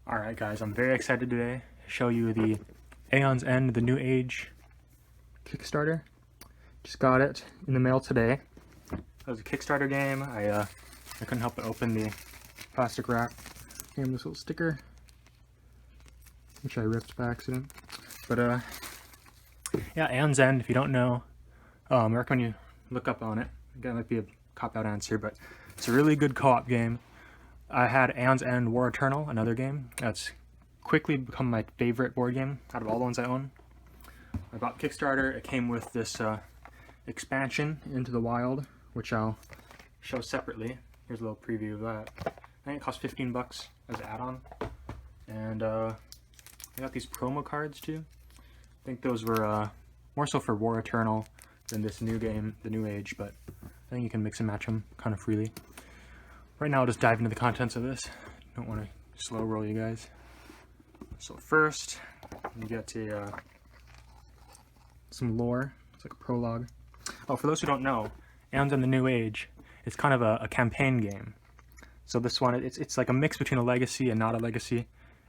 Alright guys, I'm very excited today to show you the Aeons End, the New Age Kickstarter. Just got it in the mail today. It was a Kickstarter game. I couldn't help but open the plastic wrap. Came this little sticker, which I ripped by accident. But yeah, Aeons End, if you don't know, I recommend you look up on it. Again, it might be a cop-out answer, but it's a really good co-op game. I had Aeons End War Eternal, another game that's quickly become my favorite board game out of all the ones I own. I bought Kickstarter. It came with this expansion, Into the Wild, which I'll show separately. Here's a little preview of that. I think it cost 15 bucks as an add-on. And I got these promo cards too. I think those were more so for War Eternal than this new game, the New Age, but I think you can mix and match them kind of freely. Right now I'll just dive into the contents of this. Don't want to slow roll you guys. So first, you get some lore. It's like a prologue. Oh, for those who don't know, Aeons and the New Age, it's kind of a campaign game. So this one, it's like a mix between a legacy and not a legacy.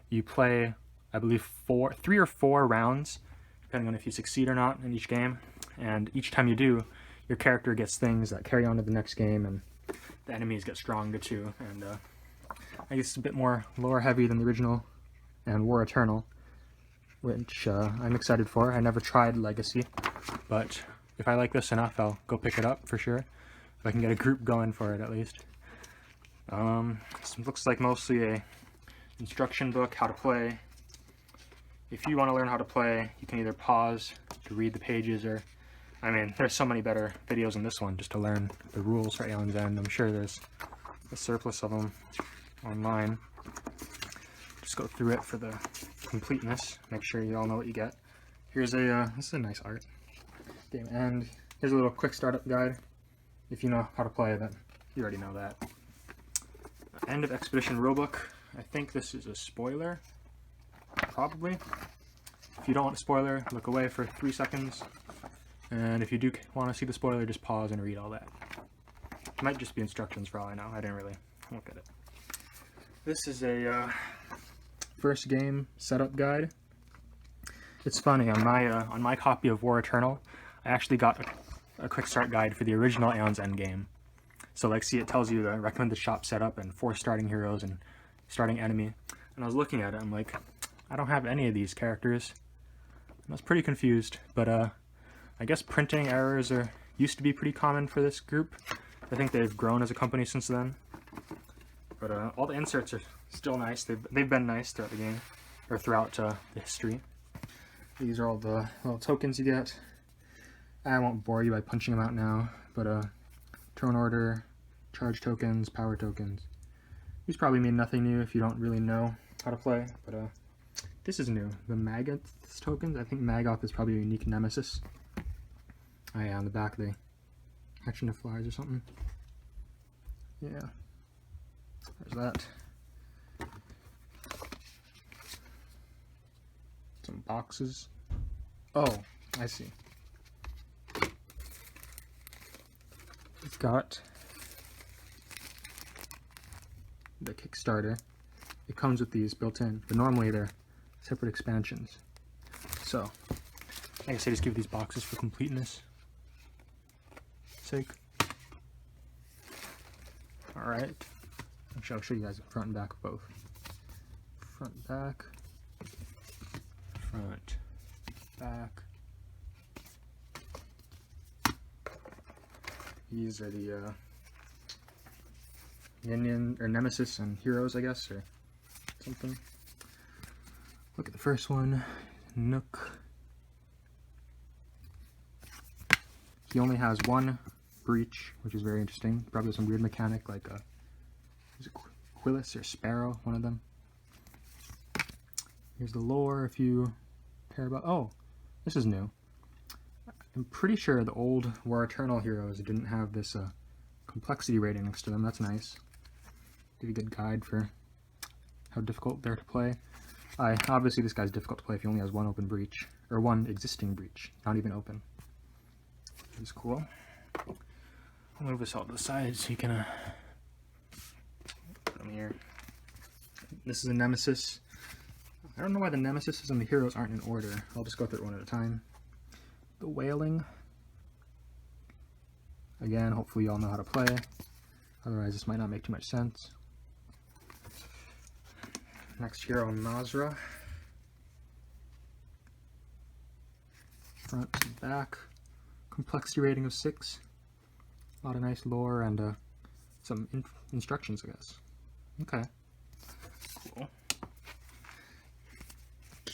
You play, I believe, 3 or 4 rounds, depending on if you succeed or not in each game. And each time you do, your character gets things that carry on to the next game, and the enemies get stronger too. And I guess it's a bit more lore heavy than the original and War Eternal, which I'm excited for. I never tried Legacy, but if I like this enough, I'll go pick it up for sure. If I can get a group going for it at least. This looks like mostly a instruction book, how to play. If you want to learn how to play, you can either pause to read the pages, or I mean, there's so many better videos than this one just to learn the rules for Aeons End. I'm sure there's a surplus of them online. Just go through it for the completeness. Make sure you all know what you get. Here's a, this is a nice art. Game End. Here's a little quick startup guide. If you know how to play, then you already know that. End of Expedition Rulebook. I think this is a spoiler. Probably. If you don't want a spoiler, look away for 3 seconds. And if you do want to see the spoiler, just pause and read all that. It might just be instructions for all I know. I didn't really look at it. This is a first game setup guide. It's funny, on my copy of War Eternal, I actually got a quick start guide for the original Aeons End game. So like, see, it tells you the recommended shop setup and 4 starting heroes and starting enemy. And I was looking at it, I'm like, I don't have any of these characters. I was pretty confused, but I guess printing errors used to be pretty common for this group. I think they've grown as a company since then. But all the inserts are still nice. They've been nice throughout the game, or throughout the history. These are all the little tokens you get. I won't bore you by punching them out now, but turn order, charge tokens, power tokens. These probably mean nothing new if you don't really know how to play, but this is new. The Maggoth tokens, I think Maggoth is probably a unique nemesis. Oh yeah, on the back they hatch into flies or something. Yeah. There's that. Some boxes. Oh, I see. It's got the Kickstarter. It comes with these built in, but normally they're separate expansions. So, I guess I just give these boxes for completeness sake. Alright. Actually, I'll show you guys the front and back of both. Front, back. Front, back. These are the minion, or nemesis and heroes, I guess, or something. Look at the first one. Nook. He only has 1 breach, which is very interesting. Probably some weird mechanic like is it Quillis or Sparrow, one of them. Here's the lore if you care about. Oh, this is new. I'm pretty sure the old War Eternal heroes didn't have this complexity rating next to them. That's nice. Give you a good guide for how difficult they're to play. Obviously this guy's difficult to play if he only has 1 open breach, or 1 existing breach, not even open. Which is cool. I'll move this all to the side so you can put them here. This is a nemesis. I don't know why the nemesis and the heroes aren't in order. I'll just go through it one at a time. The Wailing. Again, hopefully you all know how to play. Otherwise this might not make too much sense. Next hero, Mazra. Front to back. Complexity rating of 6. A lot of nice lore and some instructions, I guess. Okay. Cool.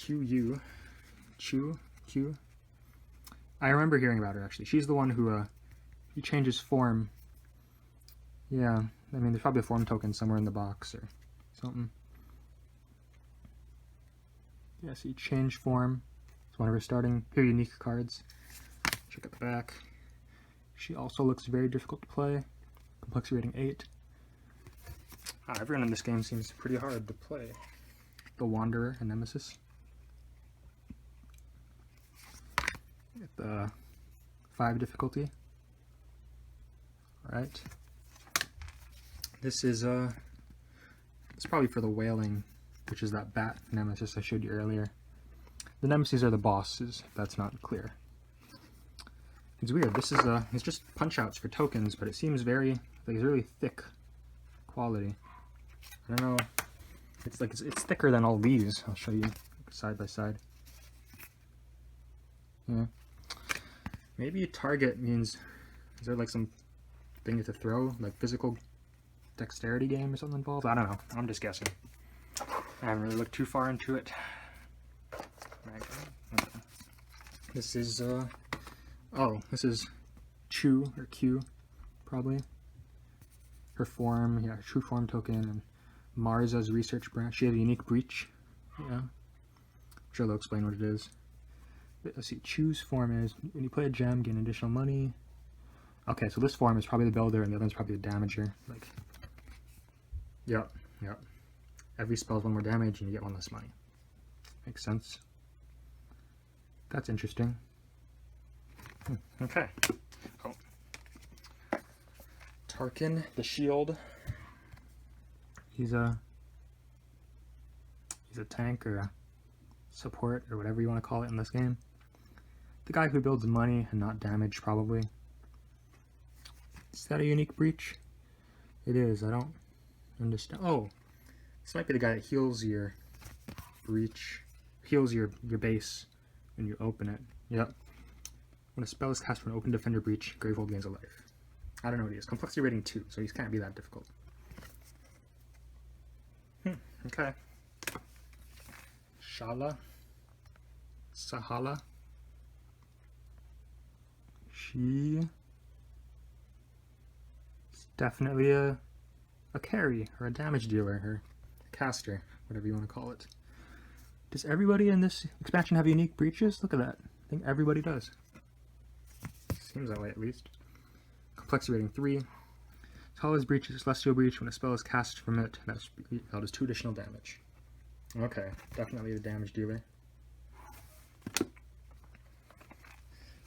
Q. I remember hearing about her, actually. She's the one who, he changes form. Yeah, I mean, there's probably a form token somewhere in the box or something. Yeah, so you change form. It's one of her starting, her unique cards. Check out the back. She also looks very difficult to play. Complexity rating 8. Everyone in this game seems pretty hard to play. The Wanderer and Nemesis. Get the 5 difficulty. Alright. This is it's probably for the Wailing, which is that bat nemesis I showed you earlier. The nemesis are the bosses, if that's not clear. It's weird. This is it's just punch outs for tokens, but it seems very like it's really thick quality. I don't know. It's like it's thicker than all these. I'll show you side by side. Yeah. Maybe target means, is there like some thing to throw, like physical dexterity game or something involved? I don't know. I'm just guessing. I haven't really looked too far into it. Okay. This is oh, this is Chu or Q, probably. Her form, yeah, true form token, and Marza's research branch. She has a unique breach. Yeah. I'm sure they'll explain what it is. Let's see, Chu's form is when you play a gem, gain additional money. Okay, so this form is probably the builder and the other one's probably the damager. Like, yep. Every spell is 1 more damage and you get 1 less money. Makes sense. That's interesting. Okay. Oh. Tarkin, the shield. He's a tank or a support or whatever you want to call it in this game. The guy who builds money and not damage, probably. Is that a unique breach? It is. I don't understand. Oh, this might be the guy that heals your breach, heals your base when you open it. Yep. When a spell is cast from an open defender breach, Gravehold gains a life. I don't know what he is. Complexity rating 2, so he can't be that difficult. Okay. Sahala. She is definitely a carry, or a damage dealer, or a caster, whatever you want to call it. Does everybody in this expansion have unique breaches? Look at that. I think everybody does. Seems that way, at least. Complexity rating 3. Tahala's breach is Celestial Breach. When a spell is cast from it, that does 2 additional damage. Okay, definitely a damage dealer.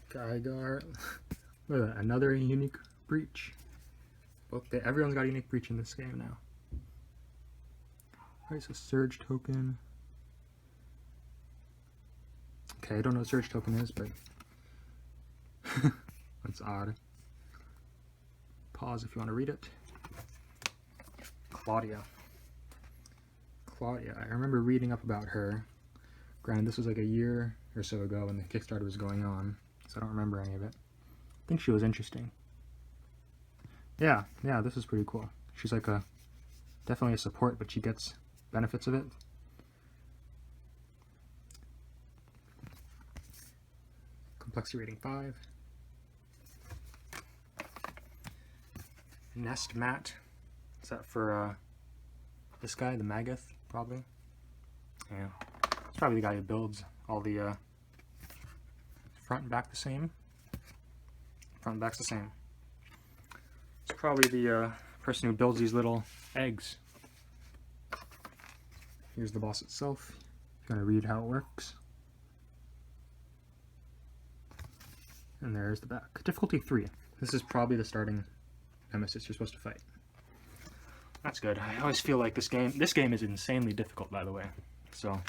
Gygar. Look at that, another unique breach. Everyone's got a unique breach in this game now. Alright, so Surge token. Okay, I don't know what Surge token is, but that's odd. Pause if you want to read it. Claudia. I remember reading up about her. Granted, this was like a year or so ago when the Kickstarter was going on, so I don't remember any of it. I think she was interesting. Yeah, this is pretty cool. She's like definitely a support, but she gets benefits of it. Complexity rating 5. Nest Mat. Is that for this guy, the Magath, probably? Yeah. It's probably the guy who builds all the front and back the same. Front and back's the same. It's probably the person who builds these little eggs. Here's the boss itself. If you want to read how it works. And there's the back. Difficulty 3. This is probably the starting nemesis you're supposed to fight. That's good. I always feel like this game is insanely difficult, by the way. So,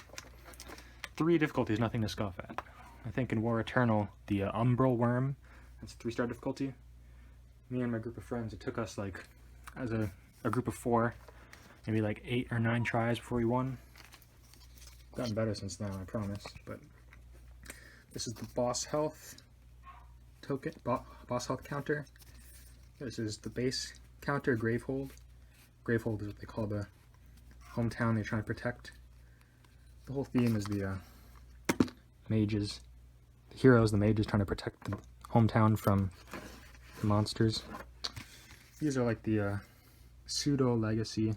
3 difficulties, nothing to scoff at. I think in War Eternal, the Umbral Worm, that's 3-star difficulty. Me and my group of friends, it took us like, as a group of 4, maybe like 8 or 9 tries before we won. Gotten better since then, I promise. But this is the boss health token, boss health counter. This is the base counter, Gravehold. Gravehold is what they call the hometown they're trying to protect. The whole theme is the mages, the heroes, the mages trying to protect the hometown from the monsters. These are like the pseudo legacy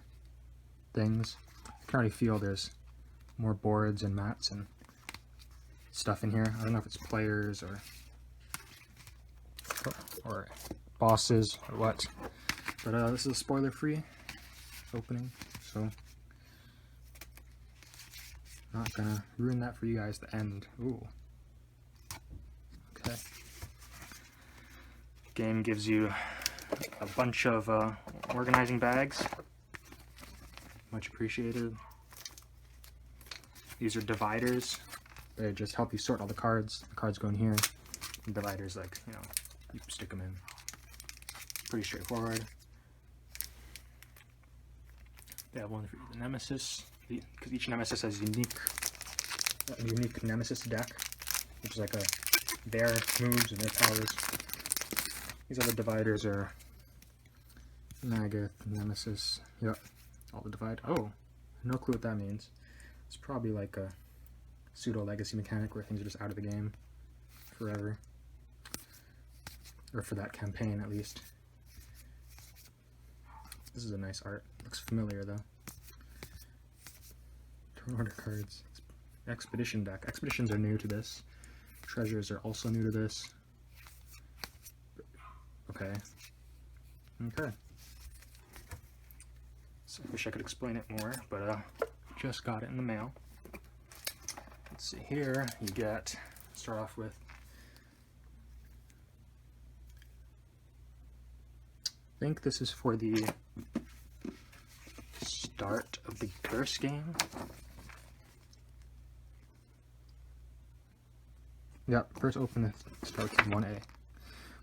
things. I can already feel there's more boards and mats and stuff in here. I don't know if it's players or bosses or what, but this is a spoiler-free opening, so not gonna ruin that for you guys. The end. Ooh. Okay. Game gives you a bunch of organizing bags. Much appreciated. These are dividers. They just help you sort all the cards. The cards go in here. The dividers, like, you know, you stick them in. Pretty straightforward. They have one for the nemesis, because each nemesis has a unique nemesis deck, which is like their moves and their powers. These other dividers are Magath, nemesis. Yep, all the divide. Oh, no clue what that means. It's probably like a pseudo legacy mechanic where things are just out of the game forever, or for that campaign at least. This is a nice art. Looks familiar though. Turn order cards. Expedition deck. Expeditions are new to this. Treasures are also new to this. Okay. Okay. So I wish I could explain it more, but just got it in the mail. Let's see here. You get, start off with I think this is for the start of the first game. Yep, first open it starts with 1A.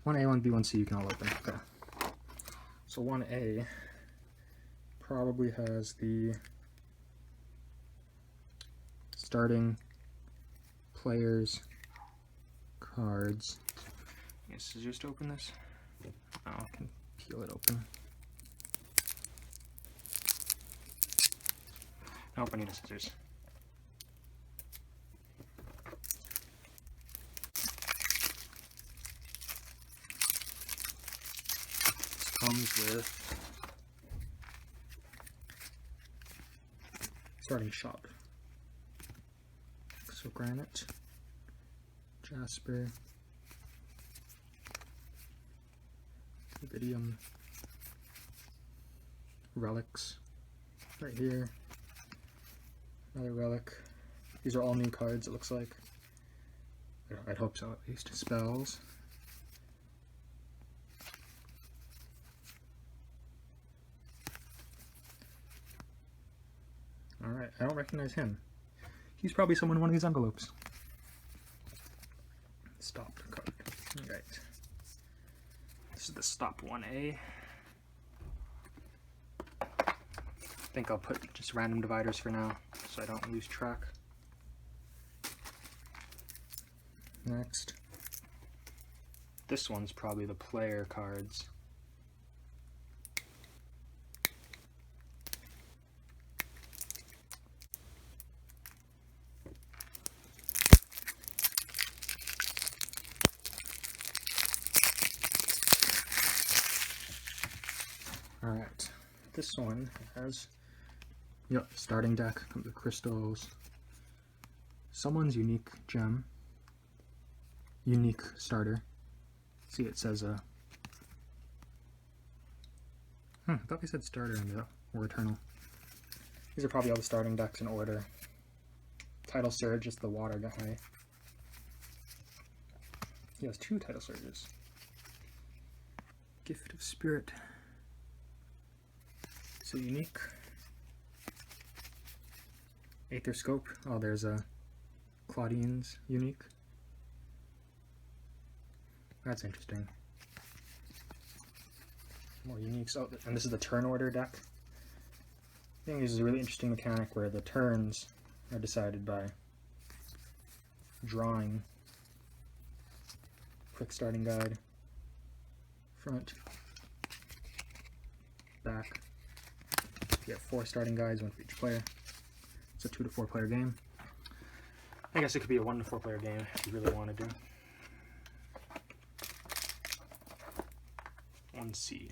1A, 1B, 1C you can all open. Okay. So 1A probably has the starting players cards. I guess scissors to open this. Oh, I can peel it open. Nope, I need a scissors. This comes with starting shop. So granite, jasper, rubidium, relics right here, another relic. These are all new cards, it looks like. I'd hope so, at least. Spells. Alright, I don't recognize him. He's probably someone in one of these envelopes. Stop card. Alright. This is the stop 1A. I think I'll put just random dividers for now, so I don't lose track. Next. This one's probably the player cards. Alright, this one has, yep, starting deck, comes with crystals, someone's unique gem, unique starter. See, it says I thought they said starter in the War Eternal. These are probably all the starting decks in order. Tidal Surge is the water guy. He has 2 Tidal Surges. Gift of Spirit. So unique. Aether Scope. Oh, there's a Claudine's unique. That's interesting. More uniques. Oh, and this is the turn order deck. I think this is a really interesting mechanic where the turns are decided by drawing. Quick starting guide. Front. Back. You have 4 starting guides, 1 for each player. It's a 2 to 4 player game. I guess it could be a 1 to 4 player game if you really wanted to. 1C.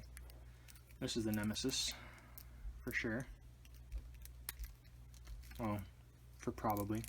This is the nemesis, for sure. Oh, for probably.